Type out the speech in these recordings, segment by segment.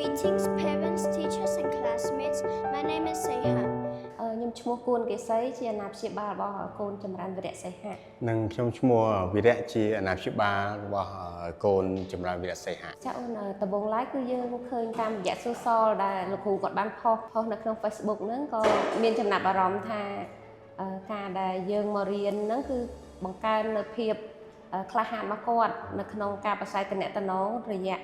Greetings, parents, teachers, and classmates. My name is Seha. ខ្ញុំឈ្មោះគួនកេសីជាអាណាព្យាបាលរបស់កូនចម្រើនវិរៈសីហៈ និងខ្ញុំឈ្មោះវិរៈជាអាណាព្យាបាលរបស់កូនចម្រើនវិរៈសីហៈ ចាអូនដំបូងឡើយគឺយើងឃើញតាមរយៈ social ដែលលោកគ្រូគាត់បានផុសនៅក្នុង Facebook ហ្នឹងក៏មានចំណាប់អារម្មណ៍ថាការដែលយើងមករៀនហ្នឹងគឺបង្កើននូវភាពក្លាហានរបស់គាត់នៅក្នុងការប្រស័យតំណែងរយៈ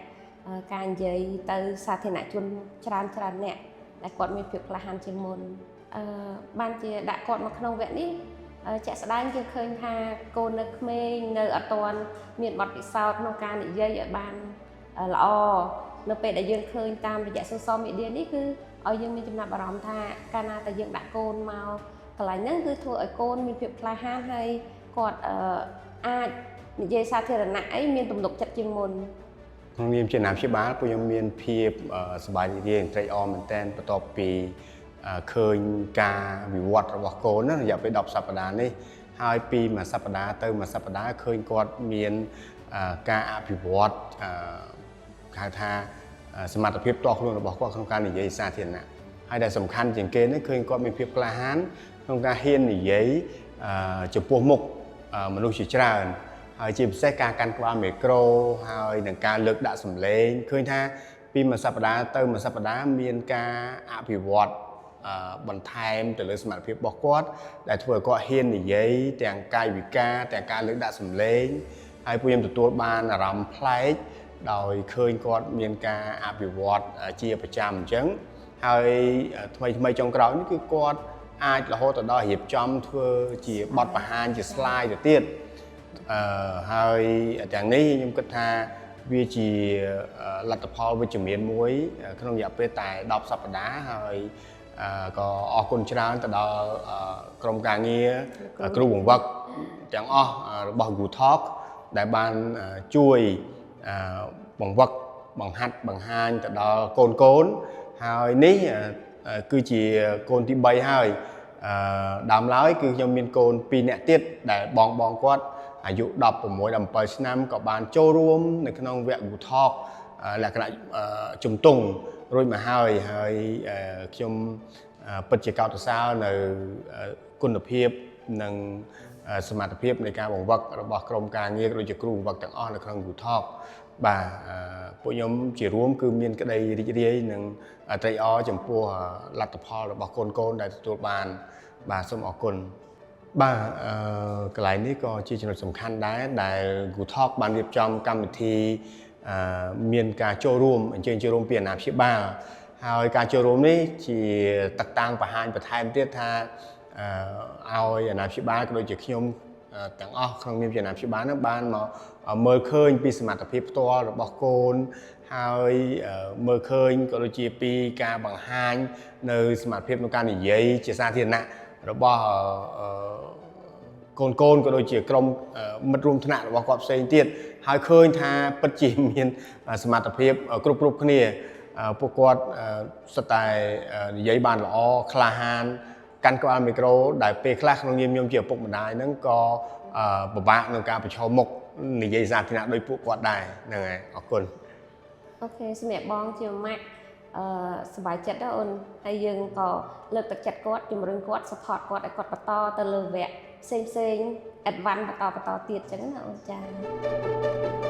ការនិយាយទៅសាធារណជនច្រើនអ្នកដែលគាត់មានភាពក្លាហានជាងមុនបានជាដាក់គាត់មកក្នុងវគ្គនេះជាក់ស្ដែងយើងឃើញថាកូននៅក្មេងនៅអត់ទាន់មានបទពិសោធន៍ក្នុងការនិយាយឲ្យបានល្អនៅពេលដែលយើងឃើញតាមរយៈ social media នេះគឺឲ្យយើងមានចំណាប់អារម្មណ៍ថាកាលណាតែយើងដាក់កូនមកកន្លែងហ្នឹងគឺធ្វើឲ្យកូនមានភាពក្លាហានហើយគាត់អាចនិយាយសាធារណៈអីមានទំនុកចិត្តជាងមុនក្នុងនាមជាអាណាព្យាបាលពួកខ្ញុំមានភាពសប្បាយរីករាយត្រេកអរមែនទែនបន្ទាប់ពីឃើញការវិវត្តរបស់កូនរយៈពេល10សប្តាហ៍នេះហើយពីមួយសប្តាហ៍ទៅមួយសប្តាហ៍ឃើញគាត់មានការអភិវឌ្ឍហៅថាសមត្ថភាពតខ្លួនរបស់គាត់ក្នុងការនិយាយសាធារណៈហើយដែលសំខាន់ជាងគេនេះឃើញគាត់មានភាពក្លាហានក្នុងការហ៊ាននិយាយចំពោះមុខមនុស្សជាច្រើនហើយជាពិសេសការកាន់ក្បាលមីក្រូហើយនឹងការលើកដាក់សម្លេងឃើញថាពីមួយសប្តាហ៍ទៅមួយសប្តាហ៍មានការអភិវឌ្ឍបន្ថែមទៅលើសមត្ថភាពរបស់គាត់ដែលធ្វើឲ្យគាត់ហ៊ាននិយាយទាំងកាយវិការទាំងការលើកដាក់សម្លេងហើយពួកខ្ញុំទទួលបានអារម្មណ៍ប្លែកដោយឃើញគាត់មានការអភិវឌ្ឍជាប្រចាំអញ្ចឹងហើយថ្មីចុងក្រោយនេះគឺគាត់អាចរហូតដល់រៀបចំធ្វើជាបទបង្ហាញជា slide ទៅទៀតហើយទាំងនេះខ្ញុំគិតថាវាជាលទ្ធផលវិជ្ជមានមួយក្នុងរយៈពេលតែ10សប្តាហ៍ហើយក៏អរគុណច្រើនទៅដល់ក្រុមការងារគ្រូបង្វឹកទាំងអស់របស់ Good Talk ដែលបានជួយបង្វឹកបង្ហាត់បង្ហាញទៅដល់កូនហើយនេះគឺជាកូនទី3ហើយដើមឡើយគឺខ្ញុំមានកូន2នាក់ទៀតដែលបងគាត់អាយុ16 17ឆ្នាំក៏បានចូលរួមនៅក្នុងវគ្គ Good Talk លក្ខណៈជំទង់រួចមកហើយខ្ញុំពិតជាកោតសរសើរនៅគុណភាពនិងសមត្ថភាពនៃការបង្វឹករបស់ក្រុមការងារដូចជាគ្រូបង្វឹកទាំងអស់នៅក្នុង Good Talk បាទពួកខ្ញុំជារួមគឺមានក្តីរីករាយនិងត្រេកអរចំពោះលទ្ធផលរបស់កូនដែលទទួលបានបាទសូមអរគុណបាទកន្លែងនេះក៏ជាចំណុចសំខាន់ដែរដែល Good Talk បានរៀបចំកម្មវិធីមានការចូលរួមអញ្ជើញចូលរួមពីអាណាព្យាបាលហើយការចូលរួមនេះជាតកតាំងបង្ហាញបន្ថែមទៀតថាឲ្យអាណាព្យាបាលក៏ដូចជាខ្ញុំទាំងអស់ក្នុងនាមជាអាណាព្យាបាលនោះបានមកមើលឃើញពីសមត្ថភាពផ្ទាល់របស់កូនហើយមើលឃើញក៏ដូចជាពីការបង្ហាញនៅសមត្ថភាពក្នុងការនិយាយជាសាធារណៈរបស់កូនក៏ដូចជាក្រុមមិត្តរួមថ្នាក់របស់គាត់ផ្សេងទៀតហើយឃើញថាពិតជាមានសមត្ថភាពគ្រប់គ្នាពួកគាត់សុទ្ធតែនិយាយបានល្អក្លាហានកាន់ក្បាលមីក្រូដែលពេលខ្លះក្នុងនាមខ្ញុំជាឪពុកម្ដាយហ្នឹងក៏ពិបាកក្នុងការប្រឈមមុខនិយាយសាធារណៈដោយពួកគាត់ដែរហ្នឹងហើយអរគុណអូខេសម្រាប់បងជាម៉ាក់សប្បាយចិត្តដែរអូនហើយយើងក៏លើកទឹកចិត្តគាត់ជំរុញគាត់ support គាត់ឲ្យគាត់បន្តទៅលើវគ្គផ្សេង advance បន្តទៀតអញ្ចឹងណាអូនចា៎